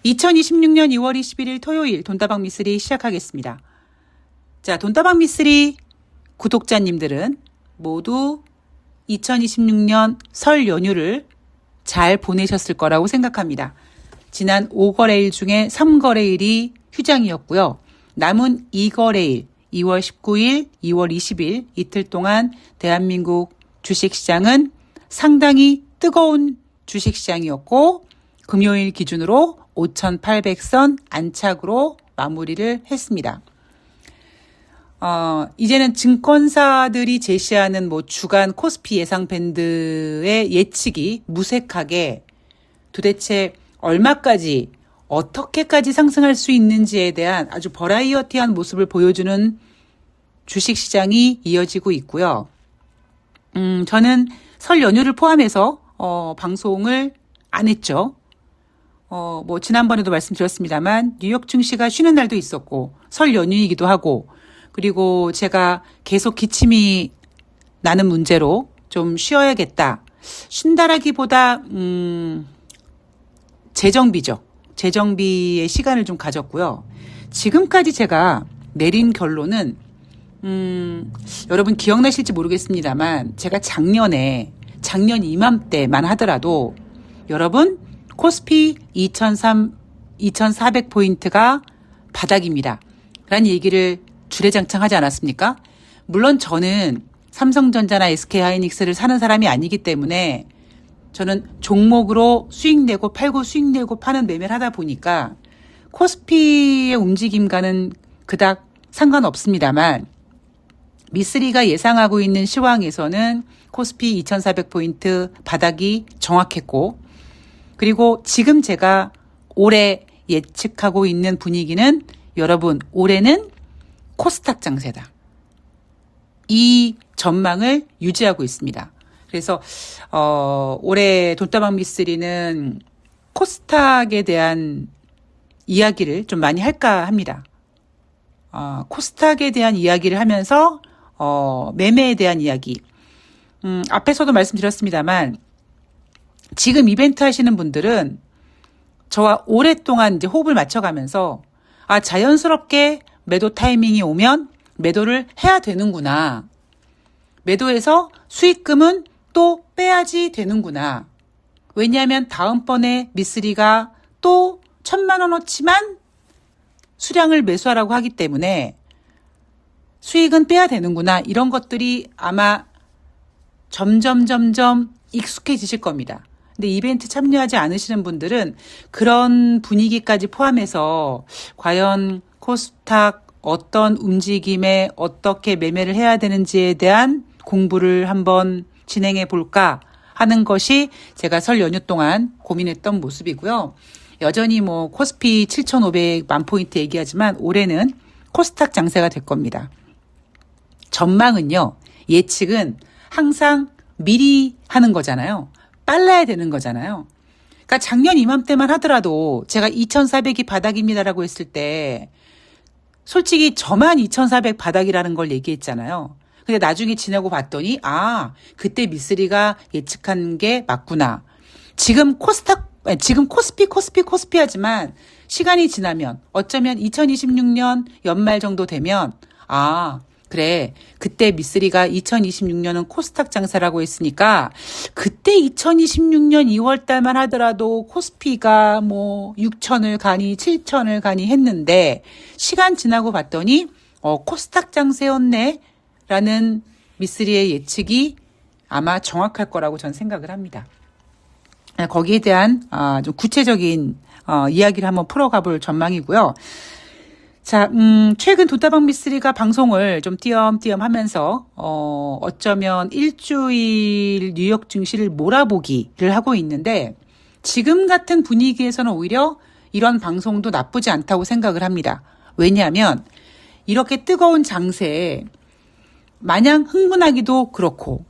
2026년 2월 21일 토요일 돈다방 미쓰리 시작하겠습니다. 자, 돈다방 미쓰리 구독자님들은 모두 2026년 설 연휴를 잘 보내셨을 거라고 생각합니다. 지난 5거래일 중에 3거래일이 휴장이었고요. 남은 2거래일 2월 19일, 2월 20일 이틀 동안 대한민국 주식시장은 상당히 뜨거운 주식시장이었고 금요일 기준으로 5,800선 안착으로 마무리를 했습니다. 이제는 증권사들이 제시하는 주간 코스피 예상 밴드의 예측이 무색하게 도대체 얼마까지 어떻게까지 상승할 수 있는지에 대한 아주 버라이어티한 모습을 보여주는 주식시장이 이어지고 있고요. 저는 설 연휴를 포함해서 방송을 안 했죠. 지난번에도 말씀드렸습니다만 뉴욕 증시가 쉬는 날도 있었고 설 연휴이기도 하고 그리고 제가 계속 기침이 나는 문제로 좀 쉬어야겠다. 쉰다라기보다 재정비죠. 재정비의 시간을 좀 가졌고요. 지금까지 제가 내린 결론은 여러분 기억나실지 모르겠습니다만 제가 작년 이맘때만 하더라도 여러분 코스피 2,400포인트가 바닥입니다. 라는 얘기를 주례장창 하지 않았습니까? 물론 저는 삼성전자나 SK하이닉스를 사는 사람이 아니기 때문에 저는 종목으로 수익 내고 팔고 수익 내고 파는 매매를 하다 보니까 코스피의 움직임과는 그닥 상관없습니다만 미쓰리가 예상하고 있는 시황에서는 코스피 2,400포인트 바닥이 정확했고 그리고 지금 제가 올해 예측하고 있는 분위기는 여러분 올해는 코스닥 장세다. 이 전망을 유지하고 있습니다. 그래서 올해 돈다방 미쓰리는 코스닥에 대한 이야기를 좀 많이 할까 합니다. 코스닥에 대한 이야기를 하면서 매매에 대한 이야기. 앞에서도 말씀드렸습니다만 지금 이벤트 하시는 분들은 저와 오랫동안 이제 호흡을 맞춰가면서 자연스럽게 매도 타이밍이 오면 매도를 해야 되는구나. 매도해서 수익금은 또 빼야지 되는구나. 왜냐하면 다음번에 미쓰리가 또 1,000만 원어치만 수량을 매수하라고 하기 때문에 수익은 빼야 되는구나. 이런 것들이 아마 점점 익숙해지실 겁니다. 근데 이벤트 참여하지 않으시는 분들은 그런 분위기까지 포함해서 과연 코스닥 어떤 움직임에 어떻게 매매를 해야 되는지에 대한 공부를 한번 진행해 볼까 하는 것이 제가 설 연휴 동안 고민했던 모습이고요. 여전히 코스피 7,500만 포인트 얘기하지만 올해는 코스닥 장세가 될 겁니다. 전망은요, 예측은 항상 미리 하는 거잖아요. 빨라야 되는 거잖아요. 그러니까 작년 이맘때만 하더라도 제가 2,400이 바닥입니다라고 했을 때 솔직히 저만 2,400 바닥이라는 걸 얘기했잖아요. 근데 나중에 지나고 봤더니 그때 미쓰리가 예측한 게 맞구나. 지금 코스피 하지만 시간이 지나면 어쩌면 2026년 연말 정도 되면 그래. 그때 미쓰리가 2026년은 코스닥 장사라고 했으니까 그때 2026년 2월 달만 하더라도 코스피가 6천을 가니 7천을 가니 했는데 시간 지나고 봤더니 코스닥 장세였네 라는 미쓰리의 예측이 아마 정확할 거라고 전 생각을 합니다. 거기에 대한 좀 구체적인 이야기를 한번 풀어가 볼 전망이고요. 자, 최근 돈다방 미쓰리가 방송을 좀 띄엄띄엄 하면서, 어쩌면 일주일 뉴욕 증시를 몰아보기를 하고 있는데, 지금 같은 분위기에서는 오히려 이런 방송도 나쁘지 않다고 생각을 합니다. 왜냐하면, 이렇게 뜨거운 장세에 마냥 흥분하기도 그렇고,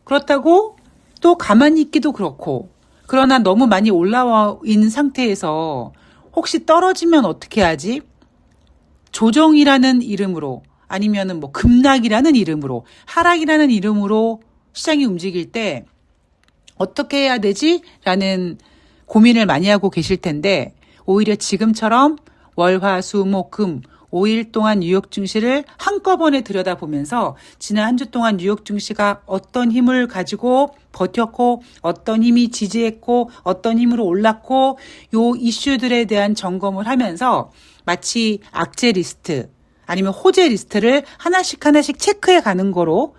그렇다고 또 가만히 있기도 그렇고, 그러나 너무 많이 올라와 있는 상태에서 혹시 떨어지면 어떻게 하지? 조정이라는 이름으로 아니면은 급락이라는 이름으로 하락이라는 이름으로 시장이 움직일 때 어떻게 해야 되지? 라는 고민을 많이 하고 계실 텐데 오히려 지금처럼 월, 화, 수, 목, 금 5일 동안 뉴욕 증시를 한꺼번에 들여다보면서 지난 한 주 동안 뉴욕 증시가 어떤 힘을 가지고 버텼고 어떤 힘이 지지했고 어떤 힘으로 올랐고 요 이슈들에 대한 점검을 하면서 마치 악재 리스트 아니면 호재 리스트를 하나씩 체크해 가는 거로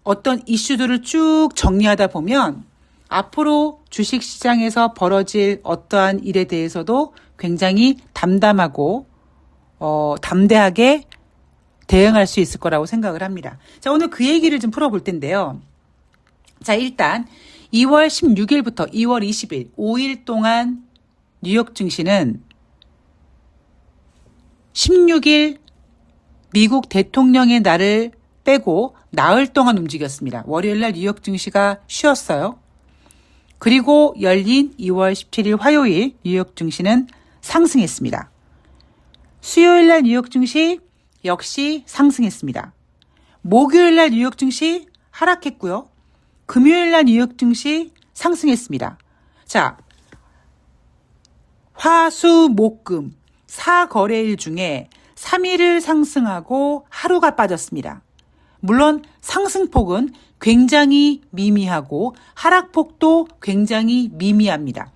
어떤 이슈들을 쭉 정리하다 보면 앞으로 주식시장에서 벌어질 어떠한 일에 대해서도 굉장히 담담하고 담대하게 대응할 수 있을 거라고 생각을 합니다. 자, 오늘 그 얘기를 좀 풀어볼 텐데요. 자, 일단 2월 16일부터 2월 20일 5일 동안 뉴욕 증시는 16일 미국 대통령의 날을 빼고 나흘 동안 움직였습니다. 월요일 날 뉴욕 증시가 쉬었어요. 그리고 열린 2월 17일 화요일 뉴욕 증시는 상승했습니다. 수요일 날 뉴욕 증시 역시 상승했습니다. 목요일 날 뉴욕 증시 하락했고요. 금요일 날 뉴욕 증시 상승했습니다. 자, 화, 수, 목, 금 4거래일 중에 3일을 상승하고 하루가 빠졌습니다. 물론 상승폭은 굉장히 미미하고 하락폭도 굉장히 미미합니다.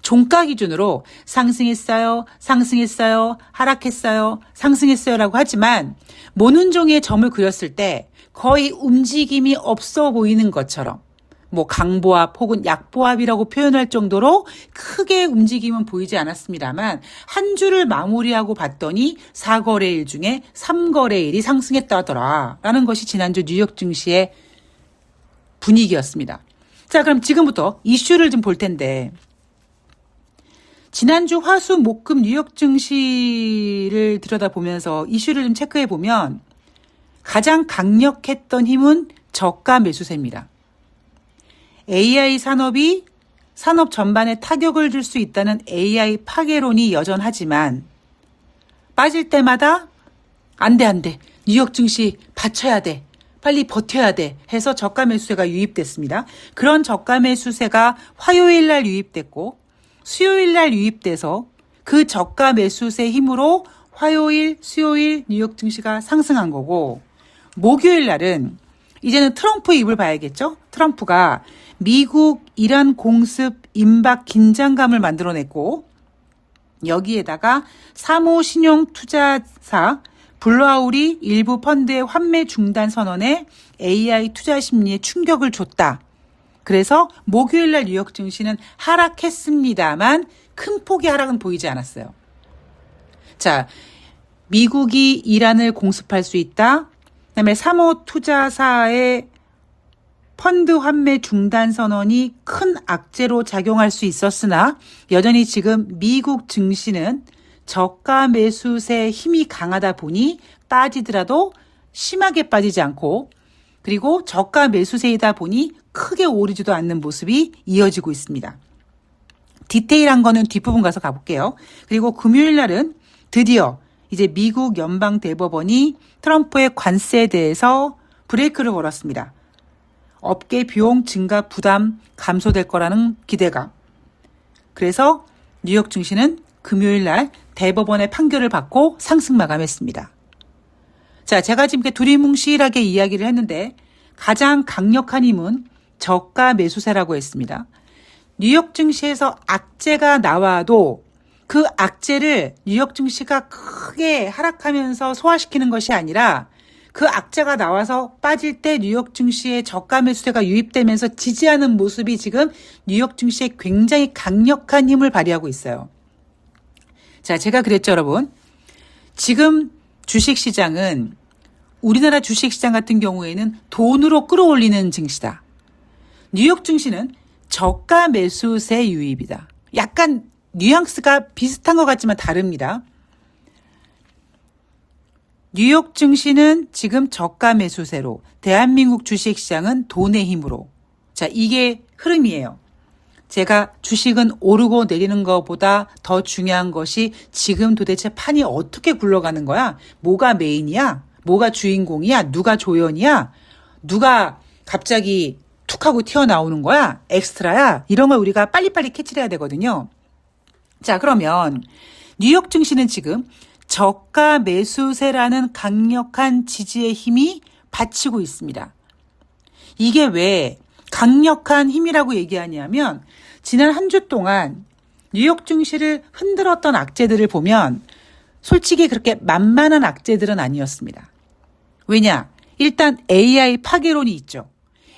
종가 기준으로 상승했어요, 하락했어요, 상승했어요라고 하지만 모는 종이의 점을 그렸을 때 거의 움직임이 없어 보이는 것처럼 뭐 강보합 혹은 약보합이라고 표현할 정도로 크게 움직임은 보이지 않았습니다만 한 주를 마무리하고 봤더니 4거래일 중에 3거래일이 상승했다더라라는 것이 지난주 뉴욕 증시의 분위기였습니다. 자, 그럼 지금부터 이슈를 좀 볼 텐데 지난주 화수 목금 뉴욕 증시를 들여다보면서 이슈를 좀 체크해 보면 가장 강력했던 힘은 저가 매수세입니다. AI 산업이 산업 전반에 타격을 줄 수 있다는 AI 파괴론이 여전하지만 빠질 때마다 안 돼. 뉴욕 증시 받쳐야 돼. 빨리 버텨야 돼. 해서 저가 매수세가 유입됐습니다. 그런 저가 매수세가 화요일 날 유입됐고 수요일 날 유입돼서 그 저가 매수세 힘으로 화요일, 수요일 뉴욕 증시가 상승한 거고 목요일 날은 이제는 트럼프 입을 봐야겠죠? 트럼프가 미국 이란 공습 임박 긴장감을 만들어냈고 여기에다가 사모 신용 투자사 블루아울이 일부 펀드의 환매 중단 선언에 AI 투자 심리에 충격을 줬다. 그래서 목요일 날 뉴욕 증시는 하락했습니다만 큰 폭의 하락은 보이지 않았어요. 자, 미국이 이란을 공습할 수 있다. 그다음에 사모 투자사의 펀드 환매 중단 선언이 큰 악재로 작용할 수 있었으나 여전히 지금 미국 증시는 저가 매수세 힘이 강하다 보니 빠지더라도 심하게 빠지지 않고 그리고 저가 매수세이다 보니 크게 오르지도 않는 모습이 이어지고 있습니다. 디테일한 거는 뒷부분 가서 가볼게요. 그리고 금요일 날은 드디어 이제 미국 연방 대법원이 트럼프의 관세에 대해서 브레이크를 걸었습니다. 업계 비용 증가 부담 감소될 거라는 기대감. 그래서 뉴욕 증시는 금요일 날 대법원의 판결을 받고 상승 마감했습니다. 자, 제가 지금 이렇게 두리뭉실하게 이야기를 했는데 가장 강력한 힘은 저가 매수세라고 했습니다. 뉴욕 증시에서 악재가 나와도 그 악재를 뉴욕 증시가 크게 하락하면서 소화시키는 것이 아니라 그 악재가 나와서 빠질 때 뉴욕 증시의 저가 매수세가 유입되면서 지지하는 모습이 지금 뉴욕 증시에 굉장히 강력한 힘을 발휘하고 있어요. 자, 제가 그랬죠, 여러분. 지금 주식시장은 우리나라 주식시장 같은 경우에는 돈으로 끌어올리는 증시다. 뉴욕 증시는 저가 매수세 유입이다. 약간 뉘앙스가 비슷한 것 같지만 다릅니다. 뉴욕 증시는 지금 저가 매수세로 대한민국 주식시장은 돈의 힘으로. 자, 이게 흐름이에요. 제가 주식은 오르고 내리는 것보다 더 중요한 것이 지금 도대체 판이 어떻게 굴러가는 거야? 뭐가 메인이야? 뭐가 주인공이야? 누가 조연이야? 누가 갑자기 툭 하고 튀어나오는 거야? 엑스트라야? 이런 걸 우리가 빨리빨리 캐치를 해야 되거든요. 자, 그러면 뉴욕 증시는 지금 저가 매수세라는 강력한 지지의 힘이 받치고 있습니다. 이게 왜 강력한 힘이라고 얘기하냐면 지난 한 주 동안 뉴욕 증시를 흔들었던 악재들을 보면 솔직히 그렇게 만만한 악재들은 아니었습니다. 왜냐? 일단 AI 파괴론이 있죠.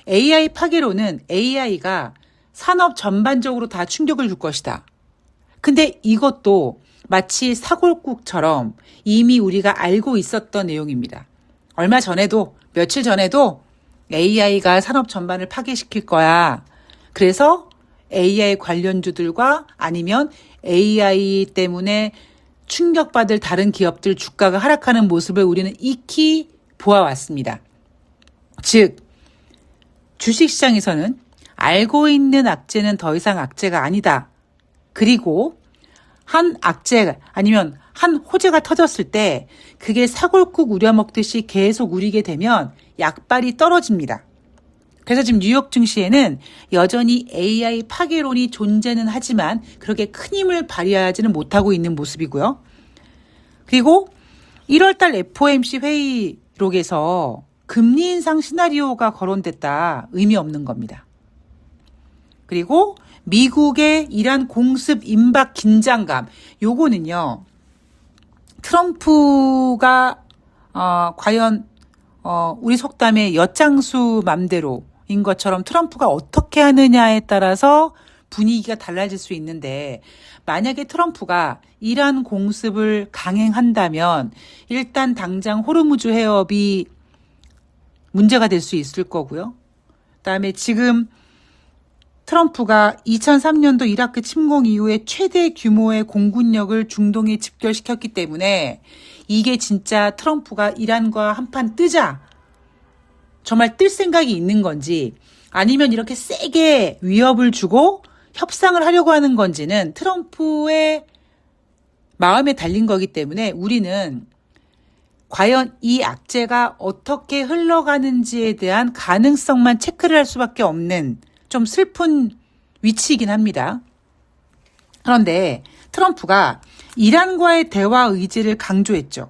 AI 파괴론은 AI가 산업 전반적으로 다 충격을 줄 것이다. 근데 이것도 마치 사골국처럼 이미 우리가 알고 있었던 내용입니다. 얼마 전에도, 며칠 전에도 AI가 산업 전반을 파괴시킬 거야. 그래서 AI 관련주들과 아니면 AI 때문에 충격받을 다른 기업들 주가가 하락하는 모습을 우리는 익히 보아왔습니다. 즉, 주식시장에서는 알고 있는 악재는 더 이상 악재가 아니다. 그리고 한 악재 아니면 한 호재가 터졌을 때 그게 사골국 우려먹듯이 계속 우리게 되면 약발이 떨어집니다. 그래서 지금 뉴욕 증시에는 여전히 AI 파괴론이 존재는 하지만 그렇게 큰 힘을 발휘하지는 못하고 있는 모습이고요. 그리고 1월달 FOMC 회의록에서 금리 인상 시나리오가 거론됐다. 의미 없는 겁니다. 그리고 미국의 이란 공습 임박 긴장감. 요거는요. 트럼프가 과연 우리 속담의 엿장수 맘대로인 것처럼 트럼프가 어떻게 하느냐에 따라서 분위기가 달라질 수 있는데 만약에 트럼프가 이란 공습을 강행한다면 일단 당장 호르무즈 해협이 문제가 될 수 있을 거고요. 그다음에 지금 트럼프가 2003년도 이라크 침공 이후에 최대 규모의 공군력을 중동에 집결시켰기 때문에 이게 진짜 트럼프가 이란과 한판 뜨자 정말 뜰 생각이 있는 건지 아니면 이렇게 세게 위협을 주고 협상을 하려고 하는 건지는 트럼프의 마음에 달린 거기 때문에 우리는 과연 이 악재가 어떻게 흘러가는지에 대한 가능성만 체크를 할 수밖에 없는 좀 슬픈 위치이긴 합니다. 그런데 트럼프가 이란과의 대화 의지를 강조했죠.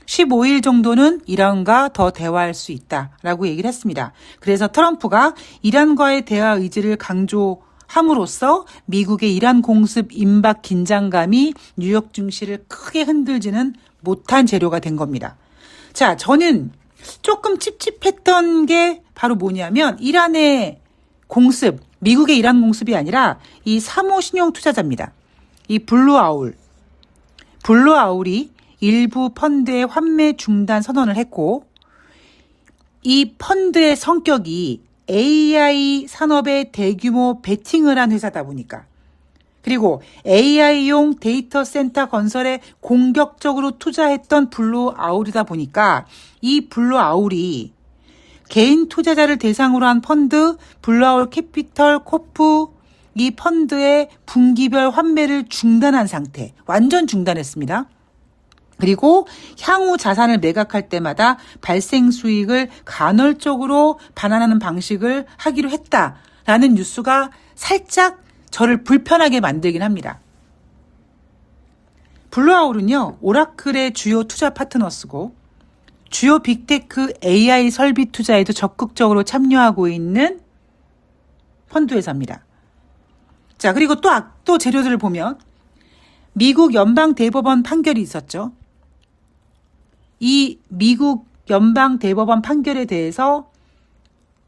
15일 정도는 이란과 더 대화할 수 있다라고 얘기를 했습니다. 그래서 트럼프가 이란과의 대화 의지를 강조함으로써 미국의 이란 공습 임박 긴장감이 뉴욕 증시를 크게 흔들지는 못한 재료가 된 겁니다. 자, 저는 조금 찝찝했던 게 바로 뭐냐면 이란의 공습, 미국의 이란 공습이 아니라 이 사모신용투자자입니다. 이 블루아울이 일부 펀드의 환매 중단 선언을 했고 이 펀드의 성격이 AI 산업에 대규모 베팅을 한 회사다 보니까 그리고 AI용 데이터 센터 건설에 공격적으로 투자했던 블루아울이다 보니까 이 블루아울이 개인 투자자를 대상으로 한 펀드 블루아울 캐피털 코프 이 펀드의 분기별 환매를 중단한 상태, 완전 중단했습니다. 그리고 향후 자산을 매각할 때마다 발생 수익을 간헐적으로 반환하는 방식을 하기로 했다라는 뉴스가 살짝 저를 불편하게 만들긴 합니다. 블루아울은요, 오라클의 주요 투자 파트너스고 주요 빅테크 AI 설비 투자에도 적극적으로 참여하고 있는 펀드 회사입니다. 자, 그리고 또 재료들을 보면 미국 연방대법원 판결이 있었죠. 이 미국 연방대법원 판결에 대해서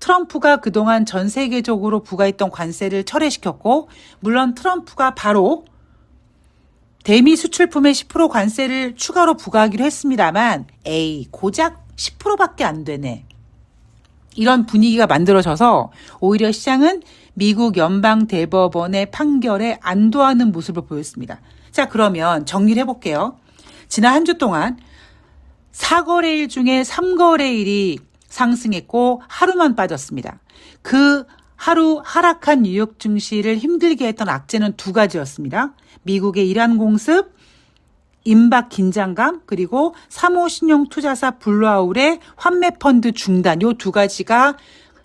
트럼프가 그동안 전 세계적으로 부과했던 관세를 철회시켰고 물론 트럼프가 바로 대미 수출품의 10% 관세를 추가로 부과하기로 했습니다만 고작 10%밖에 안 되네. 이런 분위기가 만들어져서 오히려 시장은 미국 연방대법원의 판결에 안도하는 모습을 보였습니다. 자, 그러면 정리를 해볼게요. 지난 한 주 동안 4거래일 중에 3거래일이 상승했고 하루만 빠졌습니다. 그 하루 하락한 뉴욕 증시를 힘들게 했던 악재는 두 가지였습니다. 미국의 이란 공습, 임박 긴장감, 그리고 사모신용투자사 블루아울의 환매펀드 중단 이 두 가지가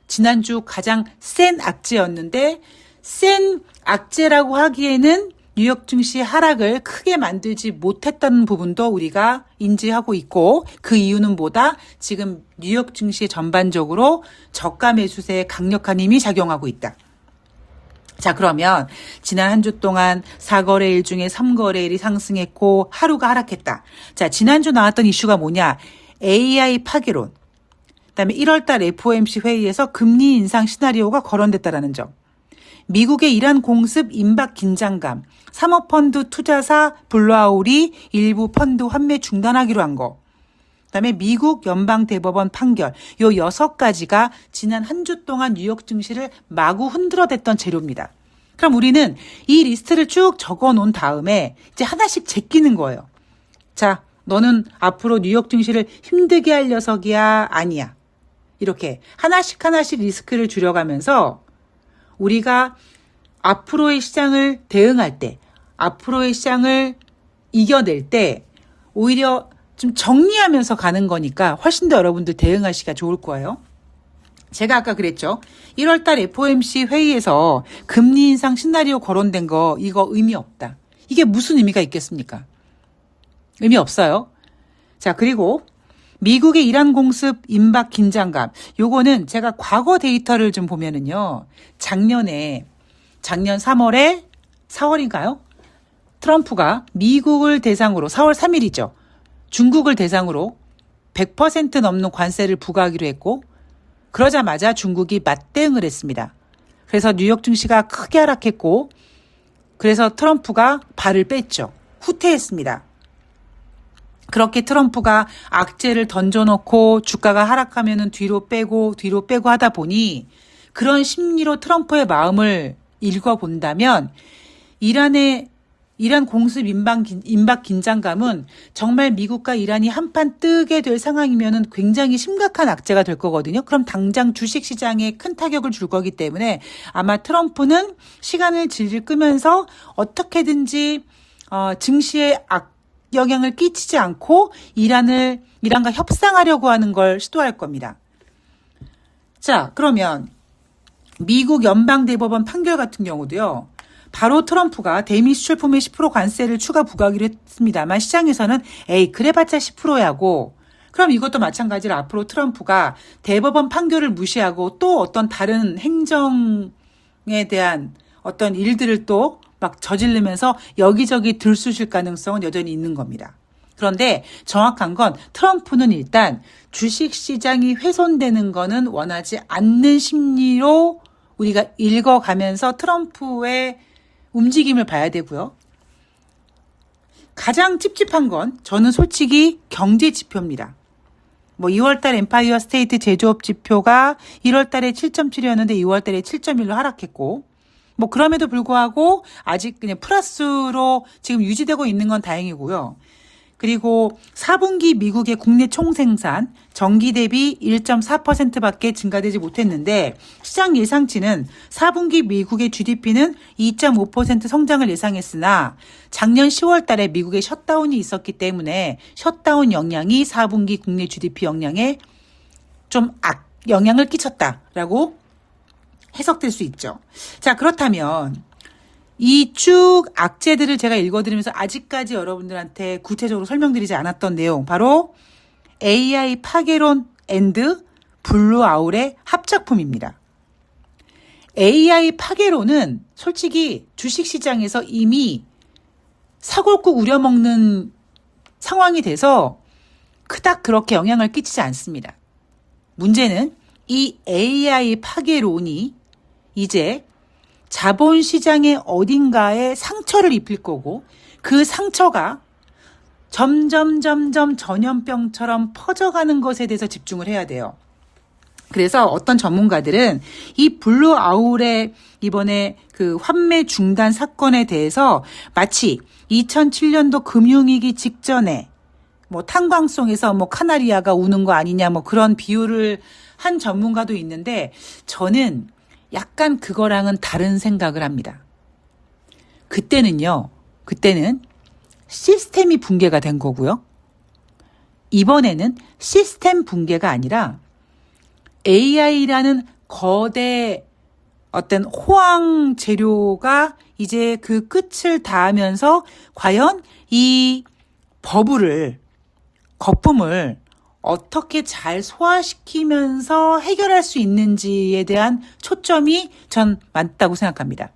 지난주 가장 센 악재였는데 센 악재라고 하기에는 뉴욕 증시 하락을 크게 만들지 못했다는 부분도 우리가 인지하고 있고, 그 이유는 뭐다? 지금 뉴욕 증시 전반적으로 저가 매수세의 강력한 힘이 작용하고 있다. 자, 그러면 지난 한 주 동안 4거래일 중에 3거래일이 상승했고 하루가 하락했다. 자, 지난주 나왔던 이슈가 뭐냐? AI 파괴론. 그다음에 1월달 FOMC 회의에서 금리 인상 시나리오가 거론됐다라는 점. 미국의 이란 공습 임박 긴장감, 사모펀드 투자사 블루아울이 일부 펀드 환매 중단하기로 한 거. 그다음에 미국 연방대법원 판결, 요 6가지가 지난 한 주 동안 뉴욕 증시를 마구 흔들어댔던 재료입니다. 그럼 우리는 이 리스트를 쭉 적어 놓은 다음에 이제 하나씩 제끼는 거예요. 자, 너는 앞으로 뉴욕 증시를 힘들게 할 녀석이야, 아니야. 이렇게 하나씩 리스크를 줄여가면서 우리가 앞으로의 시장을 대응할 때, 앞으로의 시장을 이겨낼 때 오히려 좀 정리하면서 가는 거니까 훨씬 더 여러분들 대응하시기가 좋을 거예요. 제가 아까 그랬죠. 1월달 FOMC 회의에서 금리 인상 시나리오 거론된 거 이거 의미 없다. 이게 무슨 의미가 있겠습니까? 의미 없어요. 자, 그리고 미국의 이란 공습 임박 긴장감. 요거는 제가 과거 데이터를 좀 보면은요. 작년 3월에 4월인가요? 트럼프가 미국을 대상으로 4월 3일이죠. 중국을 대상으로 100% 넘는 관세를 부과하기로 했고 그러자마자 중국이 맞대응을 했습니다. 그래서 뉴욕 증시가 크게 하락했고 그래서 트럼프가 발을 뺐죠. 후퇴했습니다. 그렇게 트럼프가 악재를 던져놓고 주가가 하락하면은 뒤로 빼고 하다 보니 그런 심리로 트럼프의 마음을 읽어본다면 이란 공습 임박 긴장감은 정말 미국과 이란이 한판 뜨게 될 상황이면은 굉장히 심각한 악재가 될 거거든요. 그럼 당장 주식시장에 큰 타격을 줄 거기 때문에 아마 트럼프는 시간을 질질 끄면서 어떻게든지 증시에 영향을 끼치지 않고 이란과 협상하려고 하는 걸 시도할 겁니다. 자, 그러면 미국 연방대법원 판결 같은 경우도요. 바로 트럼프가 대미 수출품에 10% 관세를 추가 부과하기로 했습니다만 시장에서는 그래봤자 10%야고 그럼 이것도 마찬가지로 앞으로 트럼프가 대법원 판결을 무시하고 또 어떤 다른 행정에 대한 어떤 일들을 또 막 저지르면서 여기저기 들쑤실 가능성은 여전히 있는 겁니다. 그런데 정확한 건 트럼프는 일단 주식시장이 훼손되는 거는 원하지 않는 심리로 우리가 읽어가면서 트럼프의 움직임을 봐야 되고요. 가장 찝찝한 건 저는 솔직히 경제 지표입니다. 2월달 엠파이어 스테이트 제조업 지표가 1월달에 7.7이었는데 2월달에 7.1로 하락했고 그럼에도 불구하고 아직 그냥 플러스로 지금 유지되고 있는 건 다행이고요. 그리고 4분기 미국의 국내 총생산 전기 대비 1.4%밖에 증가되지 못했는데 시장 예상치는 4분기 미국의 GDP는 2.5% 성장을 예상했으나 작년 10월 달에 미국에 셧다운이 있었기 때문에 셧다운 영향이 4분기 국내 GDP 영향에 좀 영향을 끼쳤다라고 해석될 수 있죠. 자, 그렇다면 이 쭉 악재들을 제가 읽어드리면서 아직까지 여러분들한테 구체적으로 설명드리지 않았던 내용 바로 AI 파괴론 앤드 블루아울의 합작품입니다. AI 파괴론은 솔직히 주식시장에서 이미 사골국 우려먹는 상황이 돼서 그닥 그렇게 영향을 끼치지 않습니다. 문제는 이 AI 파괴론이 이제 자본시장의 어딘가에 상처를 입힐 거고 그 상처가 점점 전염병처럼 퍼져가는 것에 대해서 집중을 해야 돼요. 그래서 어떤 전문가들은 이 블루아울의 이번에 그 환매 중단 사건에 대해서 마치 2007년도 금융위기 직전에 탄광송에서 카나리아가 우는 거 아니냐 그런 비유를 한 전문가도 있는데 저는 약간 그거랑은 다른 생각을 합니다. 그때는 시스템이 붕괴가 된 거고요. 이번에는 시스템 붕괴가 아니라 AI라는 거대 어떤 호황 재료가 이제 그 끝을 닿으면서 과연 이 거품을 어떻게 잘 소화시키면서 해결할 수 있는지에 대한 초점이 전 맞다고 생각합니다.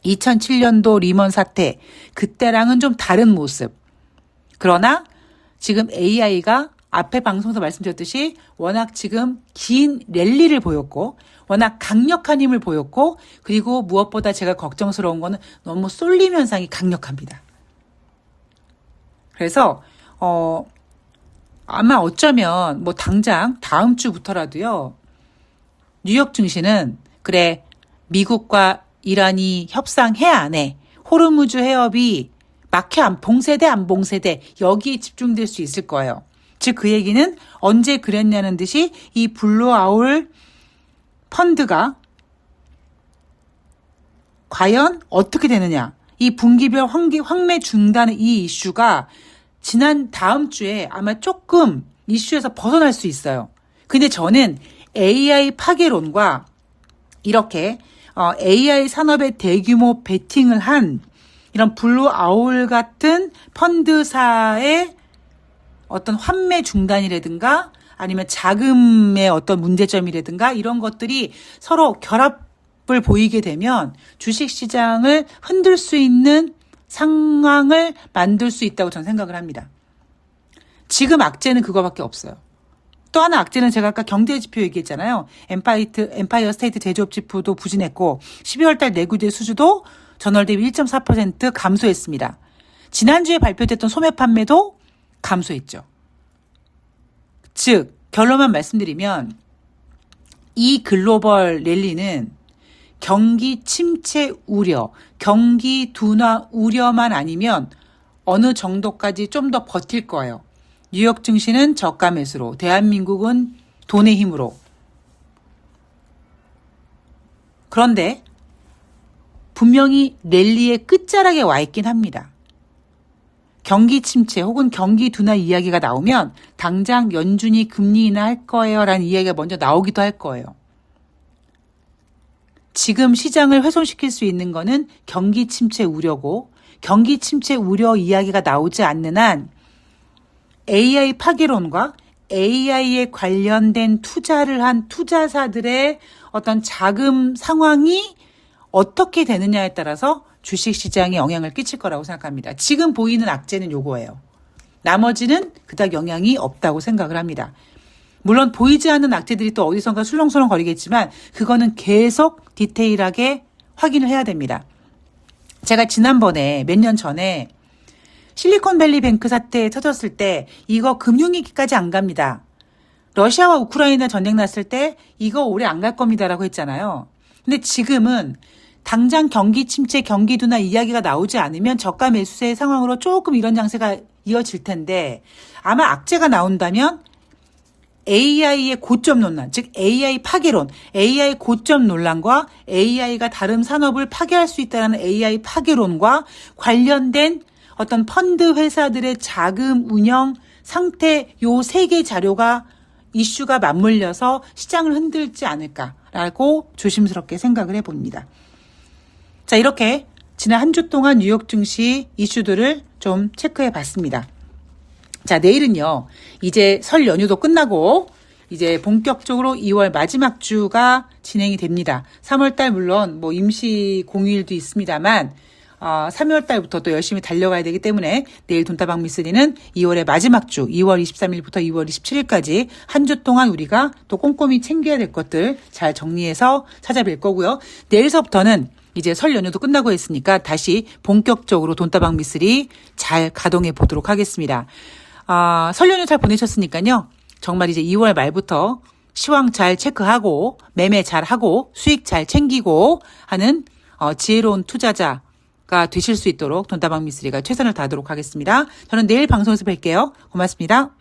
2007년도 리먼 사태, 그때랑은 좀 다른 모습. 그러나 지금 AI가 앞에 방송에서 말씀드렸듯이 워낙 지금 긴 랠리를 보였고 워낙 강력한 힘을 보였고 그리고 무엇보다 제가 걱정스러운 거는 너무 쏠림 현상이 강력합니다. 그래서 아마 어쩌면 뭐 당장 다음 주부터라도요. 뉴욕 증시는 그래 미국과 이란이 협상해 안 해. 호르무즈 해협이 봉쇄돼 안 봉쇄돼 여기에 집중될 수 있을 거예요. 즉 그 얘기는 언제 그랬냐는 듯이 이 블루아울 펀드가 과연 어떻게 되느냐. 이 분기별 환매 중단의 이 이슈가 지난 다음 주에 아마 조금 이슈에서 벗어날 수 있어요. 근데 저는 AI 파괴론과 이렇게 AI 산업에 대규모 베팅을 한 이런 블루아울 같은 펀드사의 어떤 환매 중단이라든가 아니면 자금의 어떤 문제점이라든가 이런 것들이 서로 결합을 보이게 되면 주식시장을 흔들 수 있는 상황을 만들 수 있다고 저는 생각을 합니다. 지금 악재는 그거밖에 없어요. 또 하나 악재는 제가 아까 경제지표 얘기했잖아요. 엠파이어 스테이트 제조업 지표도 부진했고 12월 달 내구재 수주도 전월 대비 1.4% 감소했습니다. 지난주에 발표됐던 소매 판매도 감소했죠. 즉 결론만 말씀드리면 이 글로벌 랠리는 경기 침체 우려, 경기 둔화 우려만 아니면 어느 정도까지 좀 더 버틸 거예요. 뉴욕 증시는 저가 매수로, 대한민국은 돈의 힘으로. 그런데 분명히 랠리의 끝자락에 와 있긴 합니다. 경기 침체 혹은 경기 둔화 이야기가 나오면 당장 연준이 금리 인하할 거예요 라는 이야기가 먼저 나오기도 할 거예요. 지금 시장을 훼손시킬 수 있는 거는 경기 침체 우려고 경기 침체 우려 이야기가 나오지 않는 한 AI 파괴론과 AI에 관련된 투자를 한 투자사들의 어떤 자금 상황이 어떻게 되느냐에 따라서 주식시장에 영향을 끼칠 거라고 생각합니다. 지금 보이는 악재는 요거예요. 나머지는 그닥 영향이 없다고 생각을 합니다. 물론 보이지 않는 악재들이 또 어디선가 술렁술렁 거리겠지만 그거는 계속 디테일하게 확인을 해야 됩니다. 제가 지난번에 몇 년 전에 실리콘밸리 뱅크 사태 터졌을 때 이거 금융위기까지 안 갑니다. 러시아와 우크라이나 전쟁 났을 때 이거 오래 안 갈 겁니다라고 했잖아요. 근데 지금은 당장 경기 침체, 경기 둔화 이야기가 나오지 않으면 저가 매수세 상황으로 조금 이런 장세가 이어질 텐데 아마 악재가 나온다면 AI의 고점 논란, 즉 AI 파괴론, AI 고점 논란과 AI가 다른 산업을 파괴할 수 있다는 AI 파괴론과 관련된 어떤 펀드 회사들의 자금 운영 상태 요 세 개 자료가 이슈가 맞물려서 시장을 흔들지 않을까라고 조심스럽게 생각을 해봅니다. 자, 이렇게 지난 한 주 동안 뉴욕 증시 이슈들을 좀 체크해 봤습니다. 자, 내일은요, 이제 설 연휴도 끝나고, 이제 본격적으로 2월 마지막 주가 진행이 됩니다. 3월달 물론 뭐 임시 공휴일도 있습니다만, 3월 달부터 또 열심히 달려가야 되기 때문에 내일 돈다방 미쓰리는 2월의 마지막 주, 2월 23일부터 2월 27일까지 한 주 동안 우리가 또 꼼꼼히 챙겨야 될 것들 잘 정리해서 찾아뵐 거고요. 내일서부터는 이제 설 연휴도 끝나고 있으니까 다시 본격적으로 돈다방 미쓰리 잘 가동해 보도록 하겠습니다. 설 연휴 잘 보내셨으니까요. 정말 이제 2월 말부터 시황 잘 체크하고 매매 잘 하고 수익 잘 챙기고 하는 지혜로운 투자자가 되실 수 있도록 돈다방 미쓰리가 최선을 다하도록 하겠습니다. 저는 내일 방송에서 뵐게요. 고맙습니다.